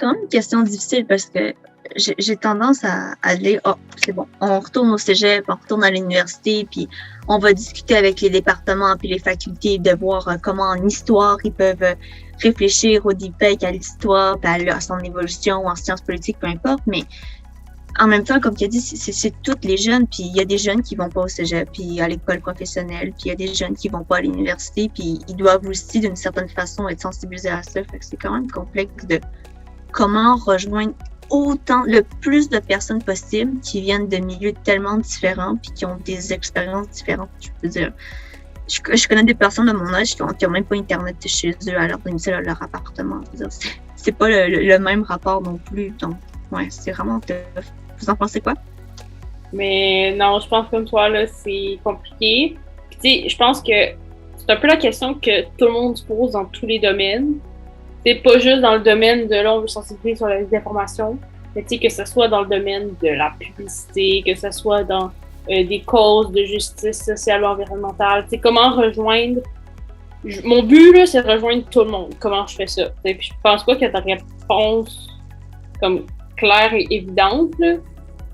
quand même une question difficile parce que j'ai tendance à dire, oh, c'est bon, on retourne au cégep, on retourne à l'université, puis on va discuter avec les départements puis les facultés de voir comment en histoire ils peuvent réfléchir au deepfake, à l'histoire, puis à son évolution, ou en sciences politiques, peu importe, mais en même temps, comme tu as dit, c'est toutes les jeunes, puis il y a des jeunes qui vont pas au cégep, puis à l'école professionnelle, puis il y a des jeunes qui vont pas à l'université, puis ils doivent aussi, d'une certaine façon, être sensibilisés à ça. Fait que c'est quand même complexe de comment rejoindre le plus de personnes possible qui viennent de milieux tellement différents, puis qui ont des expériences différentes. Je peux dire, je connais des personnes de mon âge qui ont même pas Internet chez eux à leur domicile, à leur appartement. Je veux dire, c'est pas le même rapport non plus. Donc, ouais, c'est vraiment tough. Vous en pensez quoi? Mais non, je pense comme toi, là, c'est compliqué. Puis, tu sais, je pense que c'est un peu la question que tout le monde se pose dans tous les domaines. C'est pas juste dans le domaine de là, on veut sensibiliser sur la désinformation, mais tu sais, que ce soit dans le domaine de la publicité, que ce soit dans des causes de justice sociale ou environnementale. Tu sais, comment rejoindre. Mon but, là, c'est de rejoindre tout le monde. Comment je fais ça? Puis je pense pas qu'il y a de réponse comme claire et évidente, là.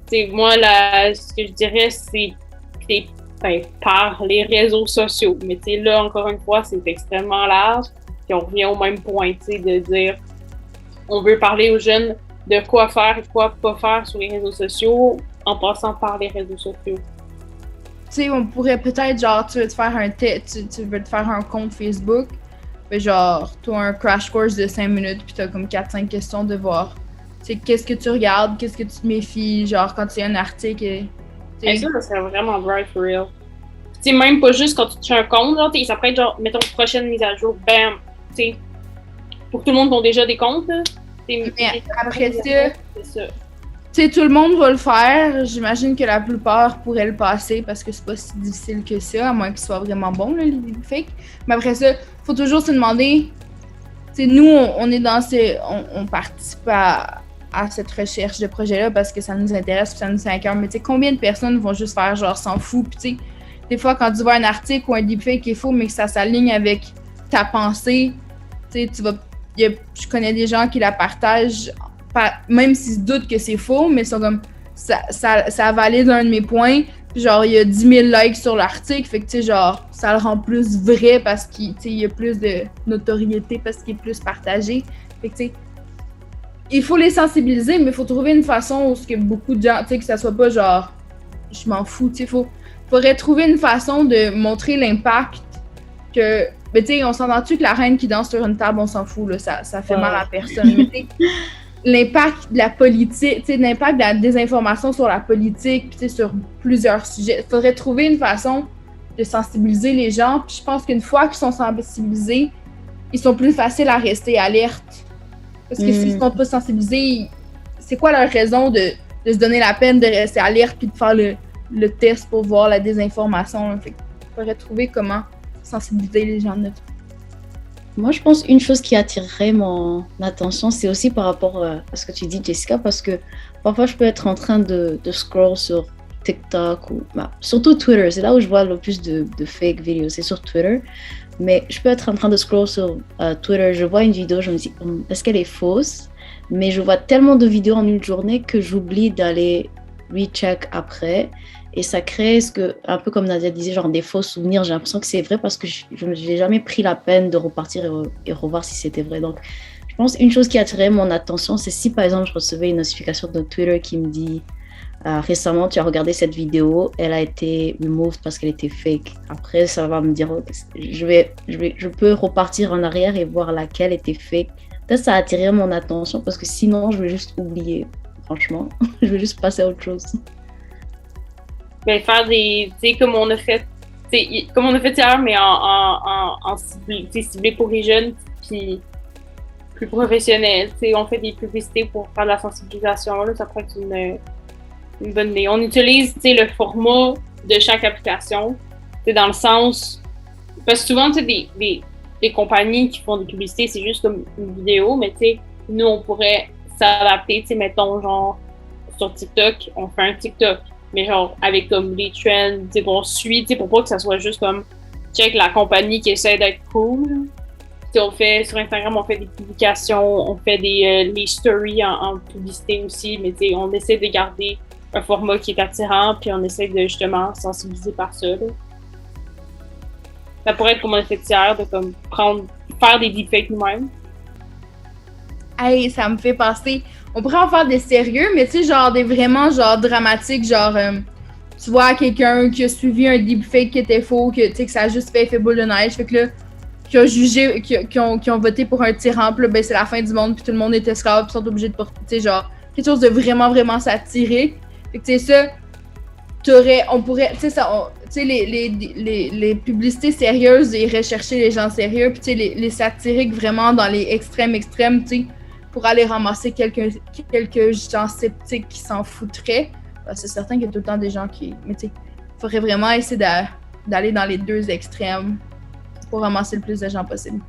T'sais, moi, ce que je dirais, c'est par les réseaux sociaux. Mais là, encore une fois, c'est extrêmement large. Puis on revient au même point, de dire on veut parler aux jeunes de quoi faire et quoi pas faire sur les réseaux sociaux en passant par les réseaux sociaux. Tu sais, on pourrait peut-être, genre, tu veux te faire un compte Facebook, mais genre, tu as un crash course de 5 minutes, puis tu as comme 4-5 questions de voir. Tu sais, qu'est-ce que tu regardes, qu'est-ce que tu te méfies, genre, quand tu as un article. Et ça serait vraiment bright for real. Tu sais, même pas juste quand tu te fais un compte, là, ça pourrait être genre, mettons, prochaine mise à jour, bam, tu sais, pour tout le monde qui ont déjà des comptes, là. Mais après ça, tu sais, tout le monde va le faire. J'imagine que la plupart pourraient le passer parce que c'est pas si difficile que ça, à moins qu'ils soient vraiment bons, là, les deepfakes. Mais après ça, faut toujours se demander, tu sais, nous, on est dans on participe à cette recherche de projet-là parce que ça nous intéresse puis ça nous tient à cœur. Mais tu sais, combien de personnes vont juste faire genre s'en fout? Puis tu sais, des fois, quand tu vois un article ou un deepfake qui est faux, mais que ça s'aligne avec ta pensée, tu sais, je connais des gens qui la partagent, même s'ils se doutent que c'est faux, mais ils sont comme, ça valide un de mes points, puis genre, il y a 10 000 likes sur l'article, fait que tu sais, genre, ça le rend plus vrai parce qu'il y a plus de notoriété, parce qu'il est plus partagé. Fait que tu sais, il faut les sensibiliser, mais il faut trouver une façon où ce que beaucoup de gens, tu sais, que ça soit pas genre, je m'en fous, tu sais, faudrait trouver une façon de montrer l'impact que, mais tu sais, on s'entend-tu que la reine qui danse sur une table, on s'en fout, là, ça fait mal à personne, mais tu sais, l'impact de la politique, tu sais, l'impact de la désinformation sur la politique, tu sais, sur plusieurs sujets, faudrait trouver une façon de sensibiliser les gens, puis je pense qu'une fois qu'ils sont sensibilisés, ils sont plus faciles à rester alertes. Parce que s'ils ne sont pas sensibilisés, c'est quoi leur raison de se donner la peine de rester alerte puis de faire le test pour voir la désinformation? Fait qu'il faudrait trouver comment sensibiliser les gens de notre. Moi, je pense une chose qui attirerait mon attention, c'est aussi par rapport à ce que tu dis, Jessica, parce que parfois, je peux être en train de scroll sur TikTok ou surtout Twitter. C'est là où je vois le plus de fake vidéos, c'est sur Twitter. Mais je peux être en train de scroll sur Twitter, je vois une vidéo, je me dis, est-ce qu'elle est fausse? Mais je vois tellement de vidéos en une journée que j'oublie d'aller recheck après. Et ça crée un peu comme Nadia disait, genre des faux souvenirs. J'ai l'impression que c'est vrai parce que je n'ai jamais pris la peine de repartir et revoir si c'était vrai. Donc, je pense une chose qui attirait mon attention, c'est si par exemple je recevais une notification de Twitter qui me dit récemment tu as regardé cette vidéo, elle a été removed parce qu'elle était fake. Après, ça va me dire, je peux repartir en arrière et voir laquelle était fake. Peut-être ça a attiré mon attention parce que sinon je vais juste oublier. Franchement, je vais juste passer à autre chose. Ben, faire tu sais, comme on a fait hier, mais en ciblé pour les jeunes, puis plus professionnels. Tu sais, on fait des publicités pour faire de la sensibilisation, là, ça pourrait être une bonne idée. On utilise, tu sais, le format de chaque application, tu sais, dans le sens, parce que souvent, tu sais, des compagnies qui font des publicités, c'est juste comme une vidéo, mais tu sais, nous, on pourrait s'adapter, tu sais, mettons, genre, sur TikTok, on fait un TikTok. Mais genre, avec comme les trends, tu sais, qu'on suit, tu sais, pour pas que ça soit juste comme check la compagnie qui essaie d'être cool. on fait sur Instagram, on fait des publications, on fait les stories en publicité aussi, mais on essaie de garder un format qui est attirant, puis on essaie de justement sensibiliser par ça. Là. Ça pourrait être comme un effet de tiers, de comme faire des deepfakes nous-mêmes. Hey, ça me fait penser. On pourrait en faire des sérieux, mais tu sais, genre des vraiment genre dramatiques, genre tu vois quelqu'un qui a suivi un deepfake qui était faux, que tu sais que ça a juste fait effet boule de neige, fait que là, qui a jugé, qui ont voté pour un tyran, puis là, ben c'est la fin du monde, puis tout le monde est esclave, puis sont obligés de porter, tu sais, genre quelque chose de vraiment, vraiment satirique. Fait que tu sais ça, on pourrait, tu sais ça, tu sais les publicités sérieuses iraient chercher les gens sérieux, puis tu sais les satiriques vraiment dans les extrêmes, tu sais, pour aller ramasser quelques gens sceptiques qui s'en foutraient. Ben, c'est certain qu'il y a tout le temps des gens qui, mais tu sais, il faudrait vraiment essayer d'aller dans les deux extrêmes pour ramasser le plus de gens possible.